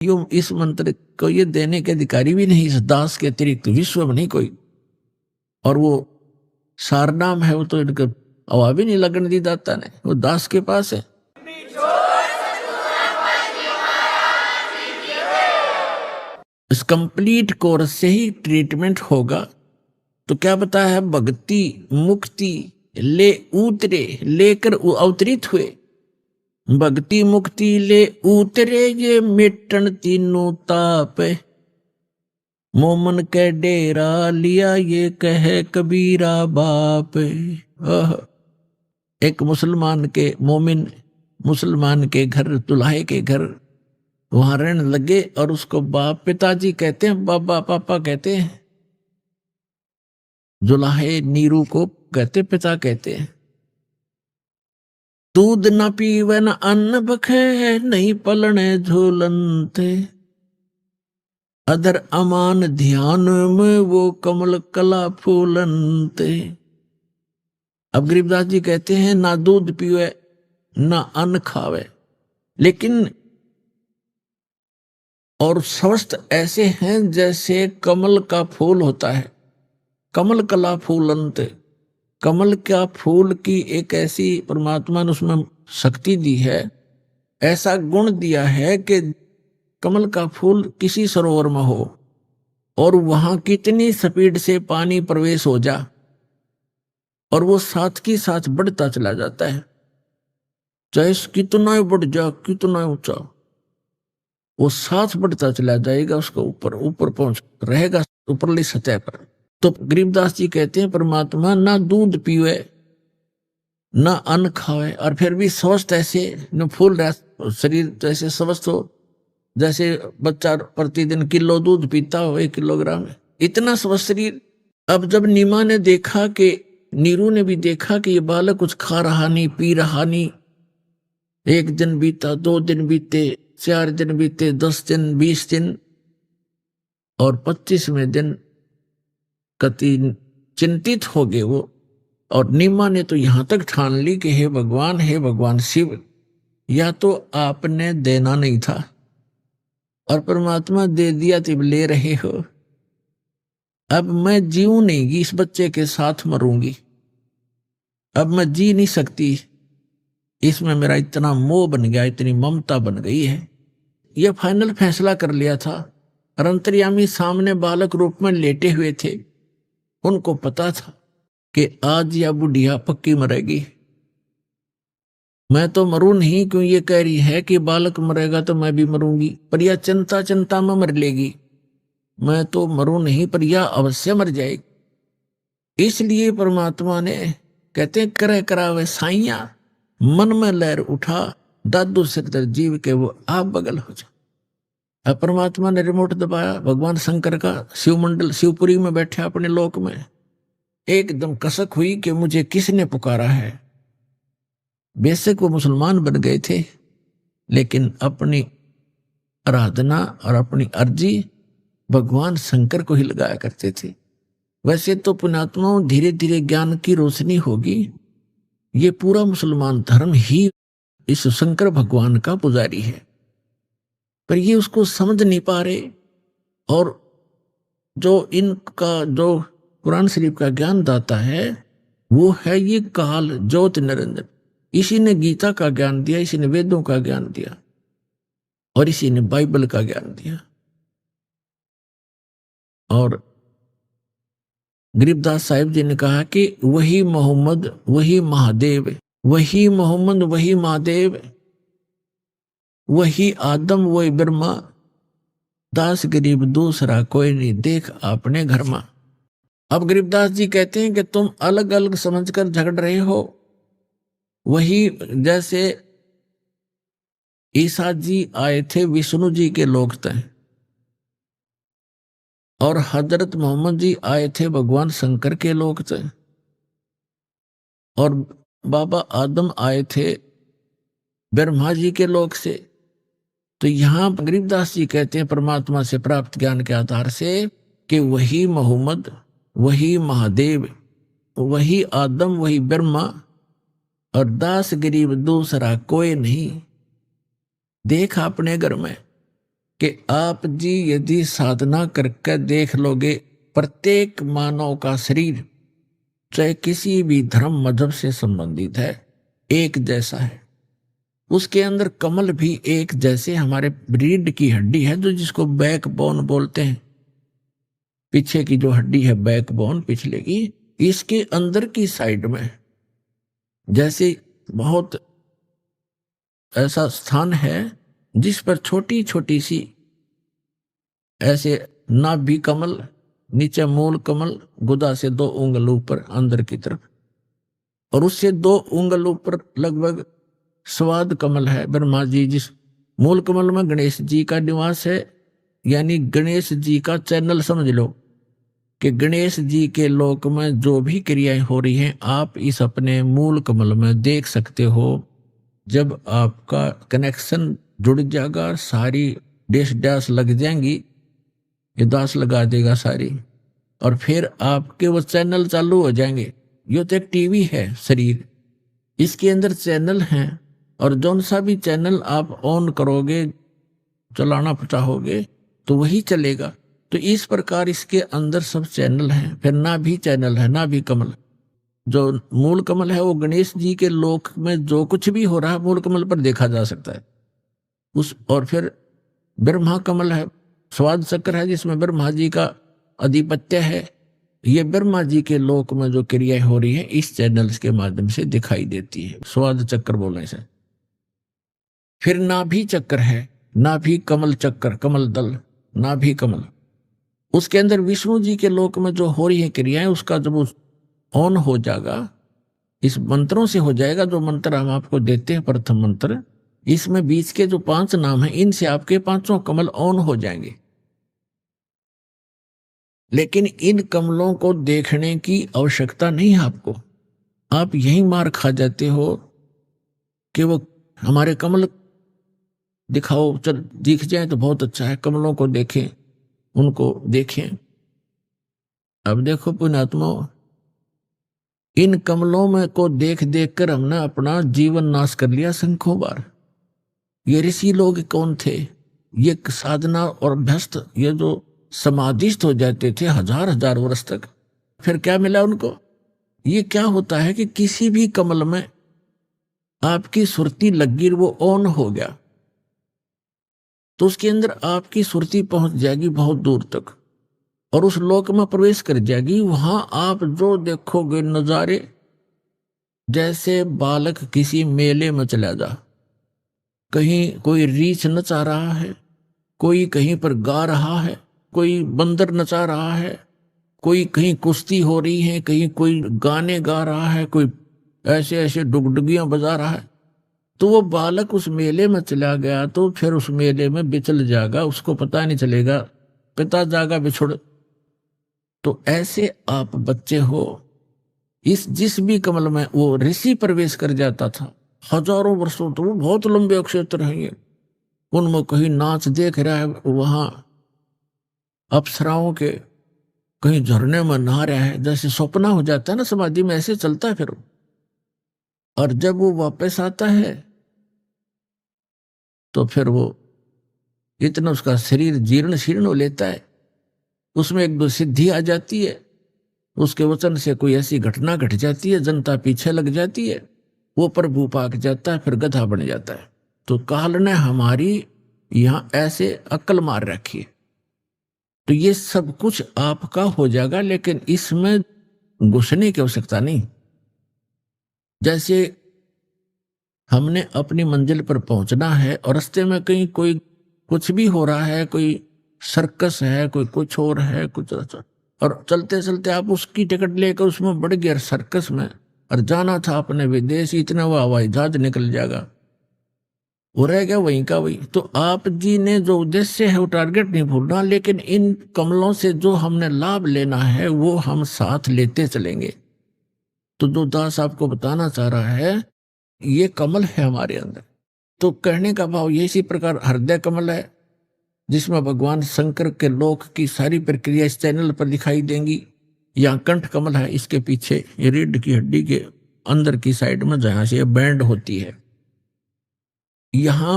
यो इस मंत्र को ये देने के अधिकारी भी नहीं, इस दास के अतिरिक्त विश्व में नहीं कोई। और वो सारनाम है, वो तो इनका हवा भी नहीं लगने दी दाता ने, वो दास के पास है। इस कंप्लीट कोर्स से ही ट्रीटमेंट होगा। तो क्या बताया है, भक्ति मुक्ति ले उतरे, लेकर अवतरित हुए। भक्ति मुक्ति ले उतरे ये मिटन तीनों ताप, मोमन के डेरा लिया ये कहे कबीरा बाप। एक मुसलमान के मोमिन मुसलमान के घर, दुल्हे के घर वहां रहने लगे और उसको बाप पिताजी कहते हैं, बाबा पापा कहते हैं। दुल्हे नीरू को कहते पिता कहते हैं। दूध न पीवे न अन्न बखे, नहीं पलने झूलनते, अदर अमान ध्यान में वो कमल कला फूलनते। अब गरीबदास जी कहते हैं ना दूध पीवे ना अन्न खावे, लेकिन और स्वस्थ ऐसे हैं जैसे कमल का फूल होता है। कमल कला फूलंत, कमल का फूल की एक ऐसी परमात्मा ने उसमें शक्ति दी है, ऐसा गुण दिया है कि कमल का फूल किसी सरोवर में हो और वहां कितनी स्पीड से पानी प्रवेश हो जा और वो साथ की साथ बढ़ता चला जाता है, चाहे कितना बढ़ जा कितना ऊंचा, वो साथ बढ़ता चला जाएगा, उसको ऊपर ऊपर पहुंच रहेगा ऊपरली सतह पर। तो गरीबदास जी कहते हैं परमात्मा ना दूध पीवे ना अन्न खावे और फिर भी स्वस्थ ऐसे न फूल रहा शरीर, जैसे स्वस्थ हो जैसे बच्चा प्रतिदिन किलो दूध पीता हो, 1 किलोग्राम, इतना स्वस्थ शरीर। अब जब नीमा ने देखा कि नीरू ने भी देखा कि ये बालक कुछ खा रहा नहीं पी रहा नहीं, 1 दिन बीता, 2 दिन बीते, 4 दिन बीते, 10 दिन, 20 दिन और 25वें दिन कति चिंतित हो गए वो। और नीमा ने तो यहां तक ठान ली कि हे भगवान शिव, या तो आपने देना नहीं था और परमात्मा दे दिया तो ले रहे हो, अब मैं जीऊं नहीं, इस बच्चे के साथ मरूंगी, अब मैं जी नहीं सकती, इसमें मेरा इतना मोह बन गया, इतनी ममता बन गई है। यह फाइनल फैसला कर लिया था। और अंतर्यामी सामने बालक रूप में लेटे हुए थे, उनको पता था कि आज या बुढ़िया पक्की मरेगी। मैं तो मरूं नहीं, क्यों ये कह रही है कि बालक मरेगा तो मैं भी मरूंगी, पर यह चिंता में मर लेगी। मैं तो मरूं नहीं, पर यह अवश्य मर जाएगी। इसलिए परमात्मा ने कहते हैं करे करावे साइया, मन में लहर उठा, दादू सिरदर जीव के वो आप बगल हो जा। अब परमात्मा ने रिमोट दबाया, भगवान शंकर का शिवमंडल शिवपुरी में बैठे अपने लोक में, एकदम कसक हुई कि मुझे किसने पुकारा है। बेशक वो मुसलमान बन गए थे, लेकिन अपनी आराधना और अपनी अर्जी भगवान शंकर को ही लगाया करते थे। वैसे तो पुण्यात्माओं धीरे धीरे ज्ञान की रोशनी होगी, ये पूरा मुसलमान धर्म ही इस शंकर भगवान का पुजारी है, पर ये उसको समझ नहीं पा रहे। और जो इनका जो कुरान शरीफ का ज्ञान दाता है वो है ये काल ज्योति निरंजन। इसी ने गीता का ज्ञान दिया, इसी ने वेदों का ज्ञान दिया और इसी ने बाइबल का ज्ञान दिया। और गरीबदास साहिब जी ने कहा कि वही मोहम्मद वही महादेव, वही मोहम्मद वही महादेव, वही आदम वही ब्रह्मा, दास गरीब दूसरा कोई नहीं, देख अपने घर में। अब गरीबदास जी कहते हैं कि तुम अलग अलग समझकर झगड़ रहे हो। वही जैसे ईसा जी आए थे विष्णु जी के लोक तय, और हजरत मोहम्मद जी आए थे भगवान शंकर के लोक तय, और बाबा आदम आए थे ब्रह्मा जी के लोक से। तो यहां गरीबदास जी कहते हैं परमात्मा से प्राप्त ज्ञान के आधार से कि वही मोहम्मद वही महादेव, वही आदम वही ब्रह्मा, और दास गरीब दूसरा कोई नहीं, देख अपने घर में। कि आप जी यदि साधना करके देख लोगे, प्रत्येक मानव का शरीर चाहे किसी भी धर्म मजहब से संबंधित है, एक जैसा है। उसके अंदर कमल भी एक जैसे हमारे रीढ़ की हड्डी है, जो जिसको बैकबोन बोलते हैं, पीछे की जो हड्डी है बैकबोन पिछले की, इसके अंदर की साइड में जैसे बहुत ऐसा स्थान है जिस पर छोटी छोटी सी ऐसे नाभि कमल, नीचे मूल कमल, गुदा से 2 उंगल ऊपर अंदर की तरफ, और उससे 2 उंगल ऊपर लगभग स्वाद कमल है ब्रह्मा जी। जिस मूल कमल में गणेश जी का निवास है, यानी गणेश जी का चैनल समझ लो कि गणेश जी के लोक में जो भी क्रियाएं हो रही हैं आप इस अपने मूल कमल में देख सकते हो। जब आपका कनेक्शन जुड़ जाएगा, सारी डैश डैश लग जाएंगी, ये दास लगा देगा सारी, और फिर आपके वो चैनल चालू हो जाएंगे। ये तो एक टीवी है शरीर, इसके अंदर चैनल हैं, और जौन सा भी चैनल आप ऑन करोगे, चलाना चाहोगे तो वही चलेगा। तो इस प्रकार इसके अंदर सब चैनल हैं। फिर नाभि चैनल है, नाभि कमल। जो मूल कमल है वो गणेश जी के लोक में जो कुछ भी हो रहा है मूल कमल पर देखा जा सकता है उस। और फिर ब्रह्मा कमल है, स्वाद चक्र है, जिसमें ब्रह्मा जी का आधिपत्य है। ये ब्रह्मा जी के लोक में जो क्रियाएं हो रही है इस चैनल्स के माध्यम से दिखाई देती है, स्वाद चक्र बोलने से। फिर नाभि चक्र है, नाभि कमल चक्र, कमल दल, नाभि कमल। उसके अंदर विष्णु जी के लोक में जो हो रही है क्रियाएं, उसका जब ऑन हो जाएगा, इस मंत्रों से हो जाएगा, जो मंत्र हम आपको देते हैं प्रथम मंत्र, इसमें बीच के जो 5 नाम हैं इनसे आपके 5 कमल ऑन हो जाएंगे। लेकिन इन कमलों को देखने की आवश्यकता नहीं है आपको, आप यही मार खा जाते हो कि वो हमारे कमल दिखाओ, चल दिख जाए तो बहुत अच्छा है, कमलों को देखें, उनको देखें। अब देखो पुण्यात्मा, इन कमलों में को देख देख कर हमने अपना जीवन नाश कर लिया संख्यों बार। ये ऋषि लोग कौन थे? ये साधना और अभ्यस्त, ये जो समाधिस्थ हो जाते थे 1000 वर्ष तक, फिर क्या मिला उनको? ये क्या होता है कि किसी भी कमल में आपकी सुरती लगी, वो ऑन हो गया तो उसके अंदर आपकी सुरती पहुंच जाएगी बहुत दूर तक, और उस लोक में प्रवेश कर जाएगी। वहां आप जो देखोगे नजारे, जैसे बालक किसी मेले में चला जा, कहीं कोई रीछ नचा रहा है, कोई कहीं पर गा रहा है, कोई बंदर नचा रहा है, कोई कहीं कुश्ती हो रही है, कहीं कोई गाने गा रहा है, कोई ऐसे ऐसे डुगडुगियां बजा रहा है, तो वो बालक उस मेले में चला गया तो फिर उस मेले में बिचल जाएगा, उसको पता नहीं चलेगा, पिता जागा बिछुड़। तो ऐसे आप बच्चे हो, इस जिस भी कमल में वो ऋषि प्रवेश कर जाता था 1000 वर्षों, तो वो बहुत लंबे क्षेत्र हैं ये, उनमें कहीं नाच देख रहा है, वहां अप्सराओं के कहीं झरने में नहा रहा है, जैसे सपना हो जाता है ना समाधि में, ऐसे चलता है फिर। और जब वो वापस आता है तो फिर वो इतना उसका शरीर जीर्ण शीर्ण हो लेता है, उसमें 1-2 सिद्धि आ जाती है, उसके वचन से कोई ऐसी घटना घट जाती है, जनता पीछे लग जाती है, वो प्रभु पाक जाता है, फिर गधा बन जाता है। तो काल ने हमारी यहां ऐसे अक्ल मार रखी है। तो ये सब कुछ आपका हो जाएगा, लेकिन इसमें घुसने की आवश्यकता नहीं। जैसे हमने अपनी मंजिल पर पहुंचना है और रास्ते में कहीं कोई कुछ भी हो रहा है, कोई सर्कस है, कोई कुछ और है, कुछ, और चलते चलते आप उसकी टिकट लेकर उसमें बढ़ गया सर्कस में, और जाना था अपने विदेश, इतना वो हवाई जहाज निकल जाएगा, वो रह गया वहीं का वहीं। तो आप जी ने जो उद्देश्य है वो टारगेट नहीं भूलना, लेकिन इन कमलों से जो हमने लाभ लेना है वो हम साथ लेते चलेंगे। तो जो दास आपको बताना चाह रहा है, ये कमल है हमारे अंदर। तो कहने का भाव ये इसी प्रकार हृदय कमल है, जिसमें भगवान शंकर के लोक की सारी प्रक्रिया इस चैनल पर दिखाई देंगी। यहाँ कंठ कमल है, इसके पीछे ये रीढ़ की हड्डी के अंदर की साइड में जहां से बैंड होती है, यहाँ